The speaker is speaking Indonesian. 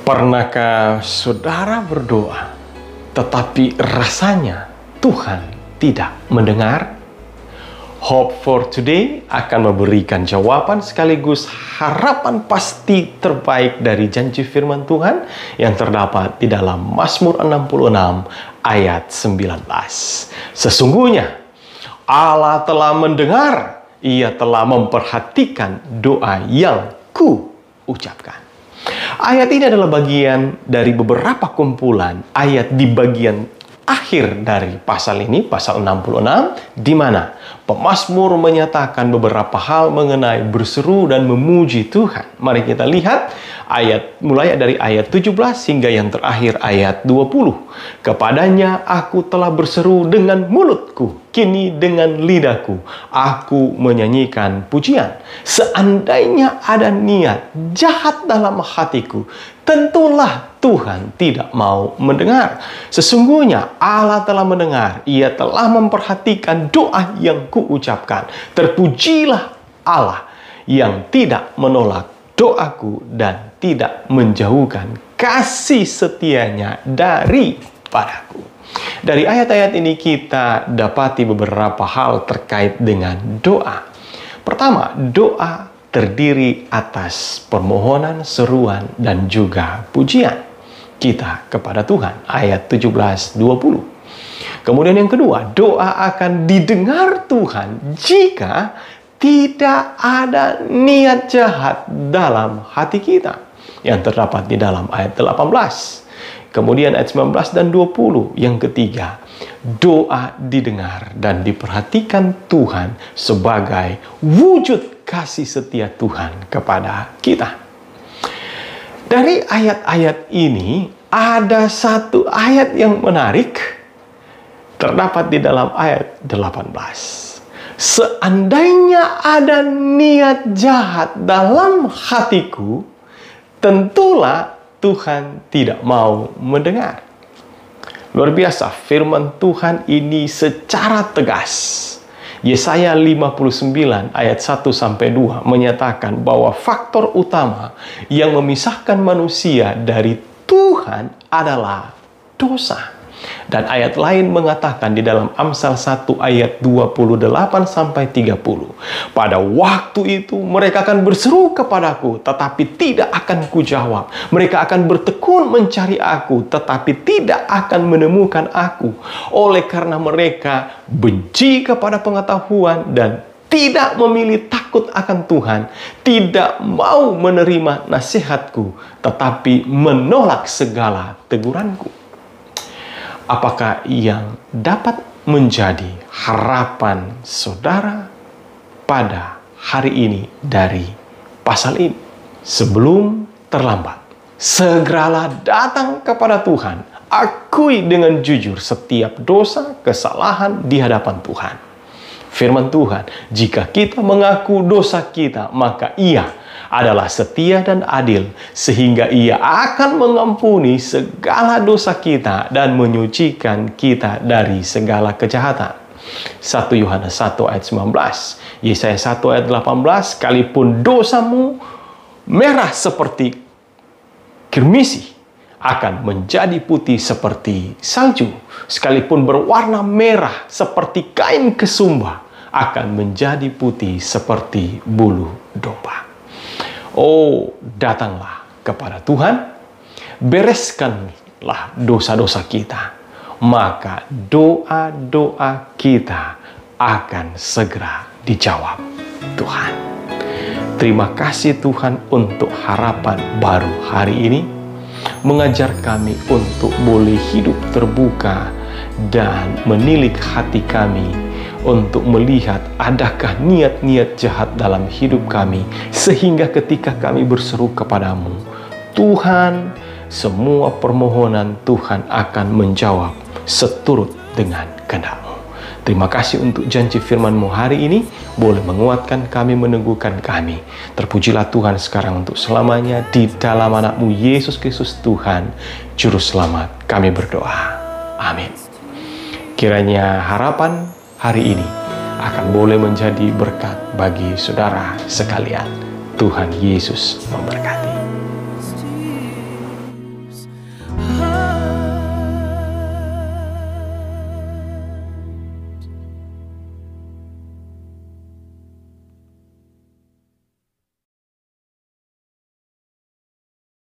Pernahkah saudara berdoa, tetapi rasanya Tuhan tidak mendengar? Hope for Today akan memberikan jawaban sekaligus harapan pasti terbaik dari janji firman Tuhan yang terdapat di dalam Mazmur 66 ayat 19. Sesungguhnya Allah telah mendengar, Ia telah memperhatikan doa yang ku ucapkan. Ayat ini adalah bagian dari beberapa kumpulan ayat di bagian akhir dari pasal ini, pasal 66, di mana pemazmur menyatakan beberapa hal mengenai berseru dan memuji Tuhan. Mari kita lihat mulai dari ayat 17 hingga yang terakhir ayat 20. Kepadanya aku telah berseru dengan mulutku, kini dengan lidahku aku menyanyikan pujian. Seandainya ada niat jahat dalam hatiku, tentulah Tuhan tidak mau mendengar. Sesungguhnya Allah telah mendengar, Ia telah memperhatikan doa yang kuucapkan. Terpujilah Allah yang tidak menolak doaku dan tidak menjauhkan kasih setianya daripadaku. Dari ayat-ayat ini kita dapati beberapa hal terkait dengan doa. Pertama, doa terdiri atas permohonan, seruan, dan juga pujian kita kepada Tuhan. Ayat 17-20. Kemudian yang kedua, doa akan didengar Tuhan jika tidak ada niat jahat dalam hati kita, yang terdapat di dalam ayat 18. Kemudian ayat 19 dan 20. Yang ketiga, doa didengar dan diperhatikan Tuhan sebagai wujud kasih setia Tuhan kepada kita. Dari ayat-ayat ini ada satu ayat yang menarik terdapat di dalam ayat 18. Seandainya ada niat jahat dalam hatiku, tentulah Tuhan tidak mau mendengar. Luar biasa, firman Tuhan ini secara tegas. Yesaya 59 ayat 1-2 menyatakan bahwa faktor utama yang memisahkan manusia dari Tuhan adalah dosa. Dan ayat lain mengatakan di dalam Amsal 1 ayat 28-30. Pada waktu itu mereka akan berseru kepadaku, tetapi tidak akan kujawab. Mereka akan bertekun mencari aku, tetapi tidak akan menemukan aku. Oleh karena mereka benci kepada pengetahuan dan tidak memilih takut akan Tuhan, tidak mau menerima nasihatku, tetapi menolak segala teguranku. Apakah yang dapat menjadi harapan saudara pada hari ini dari pasal ini? Sebelum terlambat, segeralah datang kepada Tuhan. Akui dengan jujur setiap dosa, kesalahan di hadapan Tuhan. Firman Tuhan, jika kita mengaku dosa kita, maka Ia adalah setia dan adil, sehingga Ia akan mengampuni segala dosa kita dan menyucikan kita dari segala kejahatan. 1 Yohanes 1 ayat 19, Yesaya 1 ayat 18, sekalipun dosamu merah seperti kirmisi, akan menjadi putih seperti salju. Sekalipun berwarna merah seperti kain kesumba, akan menjadi putih seperti bulu domba. Oh, datanglah kepada Tuhan, bereskanlah dosa-dosa kita, maka doa-doa kita akan segera dijawab Tuhan. Terima kasih Tuhan untuk harapan baru hari ini, mengajar kami untuk boleh hidup terbuka dan menilik hati kami untuk melihat adakah niat-niat jahat dalam hidup kami, sehingga ketika kami berseru kepadamu, Tuhan, semua permohonan Tuhan akan menjawab seturut dengan kehendak-Mu. Terima kasih untuk janji firman-Mu hari ini, boleh menguatkan kami, meneguhkan kami. Terpujilah Tuhan sekarang untuk selamanya, di dalam anak-Mu Yesus Kristus Tuhan, Juru Selamat, kami berdoa. Amin. Kiranya harapan hari ini akan boleh menjadi berkat bagi saudara sekalian. Tuhan Yesus memberkati.